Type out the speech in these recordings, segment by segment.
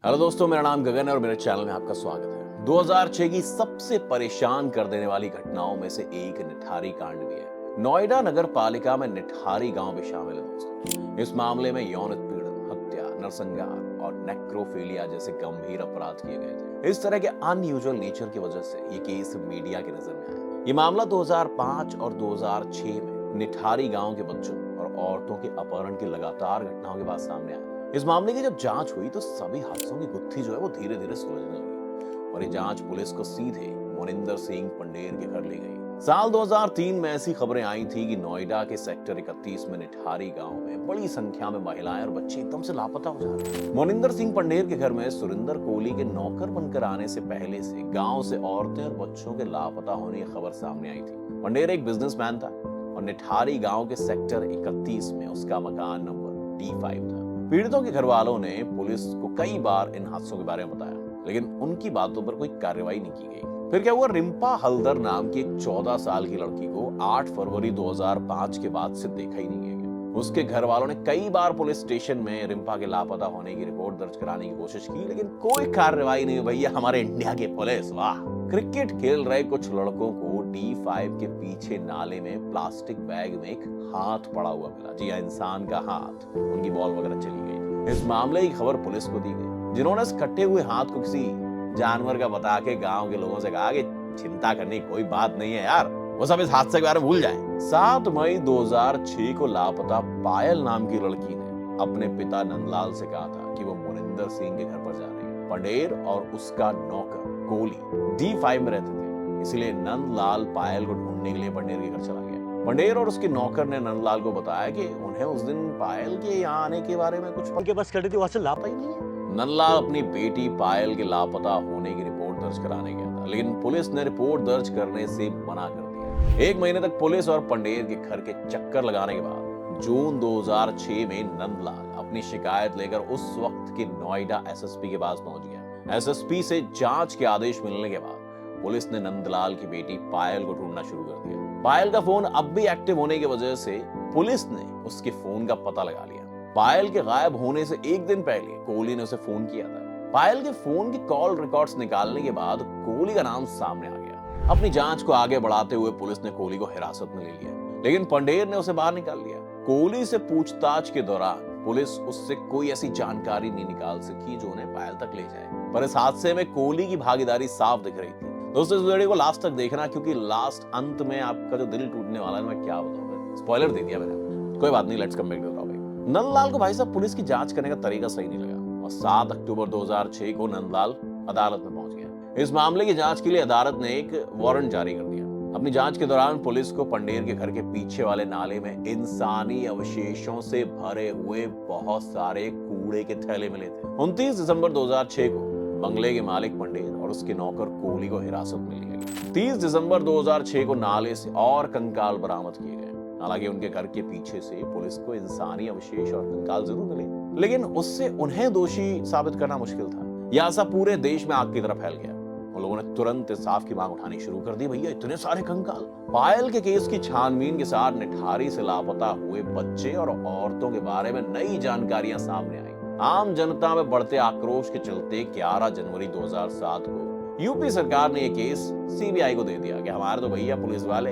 Hello दोस्तों, मेरा नाम गगन है और मेरे चैनल में आपका स्वागत है। 2006 की सबसे परेशान कर देने वाली घटनाओं में से एक निठारी कांड भी है। नोएडा नगर पालिका में निठारी गांव भी शामिल है दोस्तों। इस मामले में यौन उत्पीड़न, हत्या, नरसंहार और नेक्रोफिलिया जैसे गंभीर अपराध किए गए थे। इस तरह के अनयूजुअल नेचर की वजह से ये केस मीडिया की नजर में आया। ये मामला 2005 और 2006 में निठारी गांव के बच्चों और औरतों के अपहरण की लगातार घटनाओं के बाद सामने आया। इस मामले की जब जांच हुई तो सभी हादसों की गुत्थी जो है वो धीरे धीरे सुलझने लगी और ये जांच पुलिस को सीधे मोनिंदर सिंह पंडेर के घर ले गई। साल 2003 में ऐसी खबरें आई थी कि नोएडा के सेक्टर 31 में निठारी गांव में बड़ी संख्या में महिलाएं और बच्चे एकदम से लापता हो जा रहे हैं। मोनिंदर सिंह पंडेर के घर में सुरिंदर कोहली के नौकर बनकर आने से पहले से गांव से औरतें और बच्चों के लापता होने की खबर सामने आई थी। पंडेर एक बिजनेसमैन था और निठारी गांव के सेक्टर 31 में उसका मकान नंबर D5 था। पीड़ितों के घर वालों ने पुलिस को कई बार इन हादसों के बारे में बताया, लेकिन उनकी बातों पर कोई कार्रवाई नहीं की गई। फिर क्या हुआ, रिंपा हल्दर नाम की एक 14 साल की लड़की को 8 फरवरी 2005 के बाद से देखा ही नहीं गया। उसके घर वालों ने कई बार पुलिस स्टेशन में रिंपा के लापता होने की रिपोर्ट दर्ज कराने की कोशिश की, लेकिन कोई कार्रवाई नहीं। भैया, हमारे इंडिया की पुलिस, वाह। क्रिकेट खेल रहे कुछ लड़कों को D5 के पीछे नाले में प्लास्टिक बैग में एक हाथ पड़ा हुआ मिला। जी हाँ, इंसान का हाथ। उनकी बॉल वगैरह चली गई। इस मामले की खबर पुलिस को दी गई, जिन्होंने इस कटे हुए हाथ को किसी जानवर का बता के गांव के लोगों से कहा कि चिंता करने की कोई बात नहीं है यार, वो सब इस हादसे के बारे में भूल जाएं। 7 मई 2006 को लापता पायल नाम की लड़की ने अपने पिता नंदलाल से कहा था कि वो मोनिंदर सिंह के घर पर जा रही है। पंडेर और उसका नौकर कोहली D5 में रहते थे, इसलिए नंदलाल पायल को ढूंढने के लिए पंडेर के घर चला गया। पंडेर और उसके नौकर ने नंदलाल को बताया कि उन्हें उस दिन पायल के यहाँ आने के बारे में कुछ उनके पास खड़ी थी, वहां से लापता ही नहीं है। नंदलाल अपनी बेटी पायल के लापता होने की रिपोर्ट दर्ज कराने गया था, लेकिन पुलिस ने रिपोर्ट दर्ज करने से मना कर दिया। 1 महीने तक पुलिस और पंडेर के घर के चक्कर लगाने के बाद जून 2006 में नंदलाल अपनी शिकायत लेकर उस वक्त के नोएडा SSP के पास पहुंच गया। SSP से जांच के आदेश मिलने के बाद पुलिस ने नंदलाल की बेटी पायल को ढूंढना शुरू कर दिया। पायल का फोन अब भी एक्टिव होने की वजह से पुलिस ने उसके फोन का पता लगा लिया। पायल के गायब होने से एक दिन पहले कोहली ने उसे फोन किया था। पायल के फोन की कॉल रिकॉर्ड्स निकालने के बाद कोहली का नाम सामने आ गया। अपनी जांच को आगे बढ़ाते हुए पुलिस ने कोहली को हिरासत में ले लिया, लेकिन पंडेर ने उसे बाहर निकाल लिया। कोहली से पूछताछ के दौरान पुलिस उससे कोई ऐसी जानकारी नहीं निकाल सकी जो उन्हें पायल तक ले जाए, पर इस हादसे में कोहली की भागीदारी साफ दिख रही थी। दोस्तों, इस वीडियो को लास्ट तक देखना, क्योंकि लास्ट अंत में आपका जो दिल टूटने वाला है, मैं क्या बताऊं, स्पॉइलर दे दिया मैंने। कोई बात नहीं, let's come back to the topic. Nandlal को भाई साहब पुलिस की जांच करने का तरीका सही नहीं लगा और 7 अक्टूबर 2006 को नंदलाल अदालत में पहुंच गया। इस मामले की जांच के लिए अदालत ने एक वारंट जारी कर दिया। अपनी जांच के दौरान पुलिस को पंडेर के घर के पीछे वाले नाले में इंसानी अवशेषों से भरे हुए बहुत सारे कूड़े के थैले मिले थे। 29 दिसंबर 2006 को बंगले के मालिक पंडेर और उसके नौकर कोहली को हिरासत में लिया गया। 30 दिसंबर 2006 को नाले से और कंकाल बरामद किए गए। हालांकि उनके घर के पीछे से पुलिस को इंसानी अवशेष और कंकाल जरूर मिले, लेकिन उससे उन्हें दोषी साबित करना मुश्किल था। यह ऐसा पूरे देश में आग की तरह फैल गया। उन लोगों ने तुरंत इंसाफ की मांग उठानी शुरू कर दी। भैया, इतने सारे कंकाल। पायल के केस की छानबीन के साथ निठारी से लापता हुए बच्चे और औरतों के बारे में नई जानकारियां सामने आई। आम जनता में बढ़ते आक्रोश के चलते 11 जनवरी 2007 को यूपी सरकार ने यह केस CBI को दे दिया कि हमारे तो भैया पुलिस वाले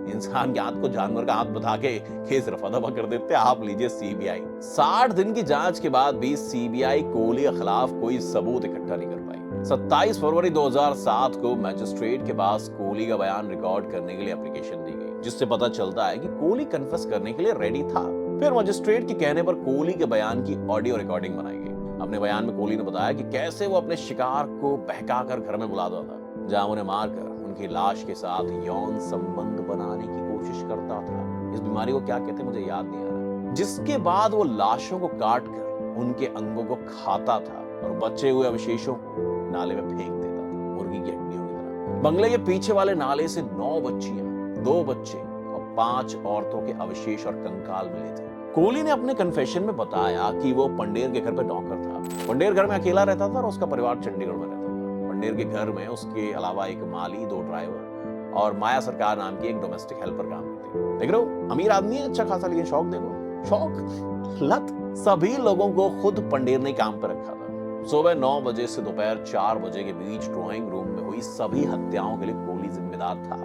इंसान के हाथ को जानवर का हाथ बता के केस रफा दफा कर देते, आप लीजिए CBI। 60 दिन की जांच के बाद भी CBI कोहली के खिलाफ कोई सबूत इकट्ठा नहीं कर पाई। 27 फरवरी 2007 को मैजिस्ट्रेट के पास कोहली का बयान रिकॉर्ड करने के लिए एप्लीकेशन दी गई, जिससे पता चलता है कि कोहली कन्फेस करने के लिए रेडी था। फिर मजिस्ट्रेट के कहने पर कोहली के बयान की ऑडियो रिकॉर्डिंग बनाई गई। अपने बयान में कोहली ने बताया कि कैसे वो अपने शिकार को बहकाकर घर में बुलाता था, जहां उन्हें मारकर उनकी लाश के साथ यौन संबंध बनाने की कोशिश करता था। इस बीमारी को क्या कहते हैं मुझे याद नहीं आ रहा। जिसके बाद वो लाशों को काट कर उनके अंगों को खाता था और बचे हुए अवशेषों को नाले में फेंक देता था, मुर्गी की हड्डियों की तरह। बंगले के पीछे वाले नाले से 9 बच्चियां, 2 बच्चे और 5 औरतों के अवशेष और कंकाल मिले थे। कोहली ने अपने कन्फेशन में बताया कि वो पंडेर के घर पे नौकर था। पंडेर घर में अकेला रहता था और उसका परिवार चंडीगढ़ में रहता था। पंडेर के घर में उसके अलावा एक माली, 2 ड्राइवर और माया सरकार नाम की एक डोमेस्टिक हेल्पर काम करती। देख रहे हो, अमीर आदमी है, अच्छा खासा, लेकिन शौक देखो, शौक, लत, सभी लोगों को खुद पंडेर ने काम पर रखा था। सुबह 9 बजे से दोपहर 4 बजे के बीच ड्राइंग रूम में हुई सभी हत्याओं के लिए कोहली जिम्मेदार था।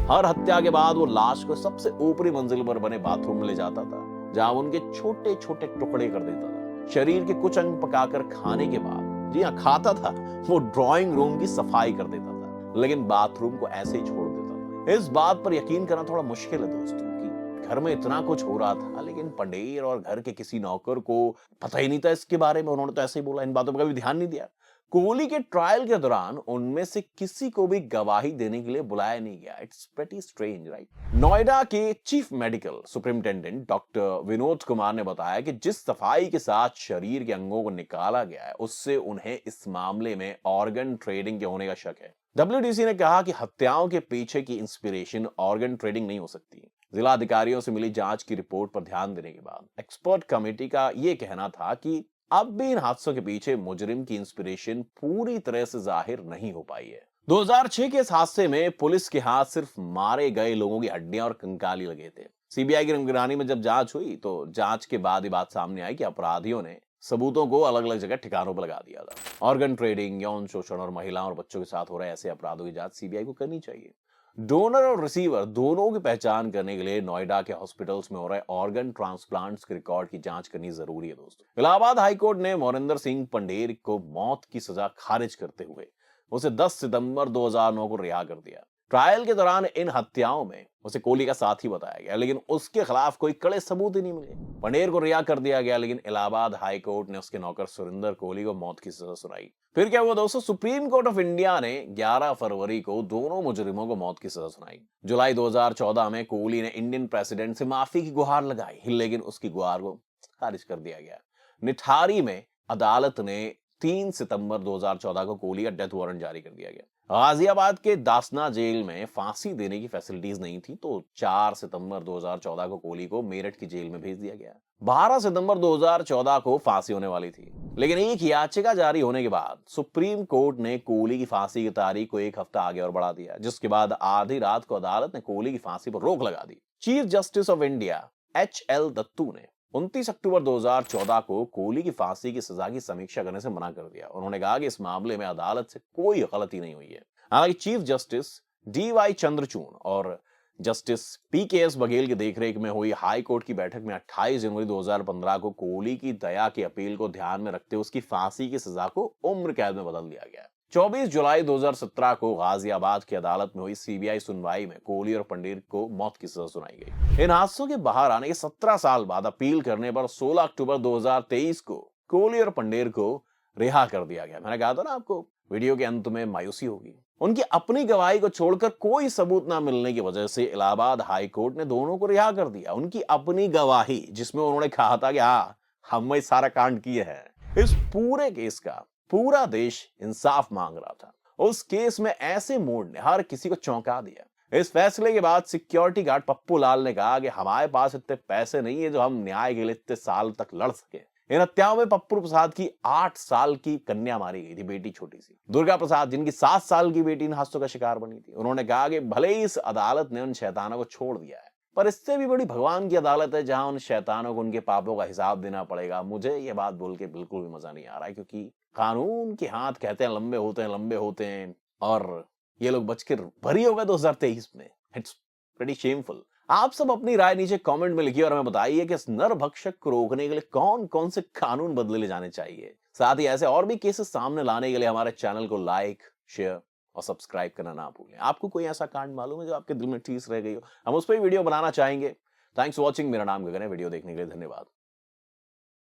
हर हत्या के बाद वो लाश को सबसे ऊपरी मंजिल पर बने बाथरूम में ले जाता था, जहां उनके छोटे छोटे टुकड़े कर देता था। शरीर के कुछ अंग पकाकर खाने के बाद, जी हाँ खाता था, वो ड्राइंग रूम की सफाई कर देता था, लेकिन बाथरूम को ऐसे ही छोड़ देता था। इस बात पर यकीन करना थोड़ा मुश्किल है दोस्तों कि घर में इतना कुछ हो रहा था, लेकिन पंडेर और घर के किसी नौकर को पता ही नहीं था इसके बारे में। उन्होंने तो ऐसे ही बोला, इन बातों पर कभी ध्यान नहीं दिया। कोहली के ट्रायल के दौरान उनमें से किसी को भी गवाही देने के लिए बुलाया नहीं गया। It's pretty strange, right? Noida के chief medical superintendent doctor Vinod Kumar ने बताया कि जिस सफाई के साथ शरीर के अंगों को निकाला गया है, उससे उन्हें इस मामले में ऑर्गन ट्रेडिंग के होने का शक है। डब्ल्यूडीसी ने कहा कि हत्याओं के पीछे की इंस्पिरेशन ऑर्गन ट्रेडिंग नहीं हो सकती। जिला अधिकारियों से मिली जांच की रिपोर्ट पर ध्यान देने के बाद एक्सपर्ट कमेटी का यह कहना था कि अब भी इन हादसों के पीछे मुजरिम की इंस्पिरेशन पूरी तरह से जाहिर नहीं हो पाई है। 2006 के इस हादसे में पुलिस के हाथ सिर्फ मारे गए लोगों की हड्डियां और कंकाली लगे थे। सीबीआई की निगरानी में जब जांच हुई तो जांच के बाद ये बात सामने आई कि अपराधियों ने सबूतों को अलग अलग जगह ठिकानों पर लगा दिया था। ऑर्गन ट्रेडिंग, यौन शोषण और महिलाओं और बच्चों के साथ हो रहे ऐसे अपराधों की जांच सीबीआई को करनी चाहिए। डोनर और रिसीवर दोनों की पहचान करने के लिए नोएडा के हॉस्पिटल्स में हो रहे ऑर्गन ट्रांसप्लांट्स के रिकॉर्ड की जांच करनी जरूरी है दोस्तों। इलाहाबाद हाईकोर्ट ने मोरिंदर सिंह पंडेर को मौत की सजा खारिज करते हुए उसे 10 सितंबर 2009 को रिहा कर दिया। ट्रायल के दौरान इन हत्याओं में उसे कोहली का साथी बताया गया, लेकिन उसके खिलाफ कोई कड़े सबूत ही नहीं मिले। पंडेर को रिहा कर दिया गया, लेकिन इलाहाबाद हाई कोर्ट ने उसके नौकर सुरेंद्र कोहली को मौत की सजा सुनाई। फिर क्या हुआ दोस्तों? सुप्रीम कोर्ट ऑफ इंडिया ने 11 फरवरी को दोनों मुजरिमों को मौत की सजा सुनाई। जुलाई 2014 में कोहली ने इंडियन प्रेसिडेंट से माफी की गुहार लगाई, लेकिन उसकी गुहार को खारिज कर दिया गया। निठारी में अदालत ने 3 सितंबर 2014 को कोहली का डेथ वारंट जारी कर दिया गया। गाजियाबाद के दासना जेल में फांसी देने की फैसिलिटीज नहीं थी, तो 4 सितंबर 2014 को कोहली को मेरठ की जेल में भेज दिया गया। 12 सितंबर 2014 को फांसी होने वाली थी, लेकिन एक याचिका जारी होने के बाद सुप्रीम कोर्ट ने कोहली की फांसी की तारीख को 1 हफ्ता आगे और बढ़ा दिया, जिसके बाद आधी रात को अदालत ने कोहली की फांसी पर रोक लगा दी। Chief justice of India HL Dattu ने 29 अक्टूबर 2014 को कोहली की फांसी की सजा की समीक्षा करने से मना कर दिया। उन्होंने कहा कि इस मामले में अदालत से कोई गलती नहीं हुई है। हालांकि चीफ जस्टिस DY चंद्रचूड़ और जस्टिस PKS बघेल की देखरेख में हुई हाई कोर्ट की बैठक में 28 जनवरी 2015 को कोहली की दया की अपील को ध्यान में रखते हुए उसकी फांसी की सजा को उम्र कैद में बदल दिया गया। 24 जुलाई 2017 को गाजियाबाद की अदालत में हुई CBI सुनवाई में कोहली और पंडेर को मौत की सजा सुनाई गई। इन हादसों के बाहर आने के 17 साल बाद अपील करने पर 16 अक्टूबर 2023 को कोहली और पंडेर को रिहा कर दिया गया। मैंने कहा था ना आपको, वीडियो के अंत में मायूसी होगी। उनकी अपनी गवाही को छोड़कर कोई सबूत ना मिलने की वजह से इलाहाबाद हाई कोर्ट ने दोनों को रिहा कर दिया। उनकी अपनी गवाही, जिसमें उन्होंने कहा था कि हाँ हम सारा कांड किए हैं। इस पूरे केस का पूरा देश इंसाफ मांग रहा था। उस केस में ऐसे मोड़ ने हर किसी को चौंका दिया। इस फैसले के बाद सिक्योरिटी गार्ड पप्पू लाल ने कहा कि हमारे पास इतने पैसे नहीं है जो हम न्याय के लिए इतने साल तक लड़ सके। इन हत्याओं में पप्पू प्रसाद की 8 साल की कन्या मारी गई थी, बेटी छोटी सी दुर्गा प्रसाद, जिनकी 7 साल की बेटी इन हादसों का शिकार बनी थी। उन्होंने कहा कि भले ही इस अदालत ने उन शैतानों को छोड़ दिया है, पर इससे भी बड़ी भगवान की अदालत है, जहां उन शैतानों को उनके पापों का हिसाब देना पड़ेगा। मुझे यह बात बोल के बिल्कुल भी मजा नहीं आ रहा है, क्योंकि कानून के हाथ कहते हैं लंबे होते हैं और ये लोग बच के भरी हो गए 2023 में। It's pretty shameful. आप सब अपनी राय नीचे कमेंट में लिखिए और हमें बताइए कि इस नरभक्षक को रोकने के लिए कौन कौन से कानून बदले जाने चाहिए। साथ ही ऐसे और भी केसेस सामने लाने के लिए हमारे चैनल को लाइक, शेयर और सब्सक्राइब करना ना भूलें। आपको कोई ऐसा कांड मालूम है जो आपके दिल में ठीस रह गई हो? हम उस पर वीडियो बनाना चाहेंगे। Thanks for watching. मेरा नाम गगन है। वीडियो देखने के लिए धन्यवाद।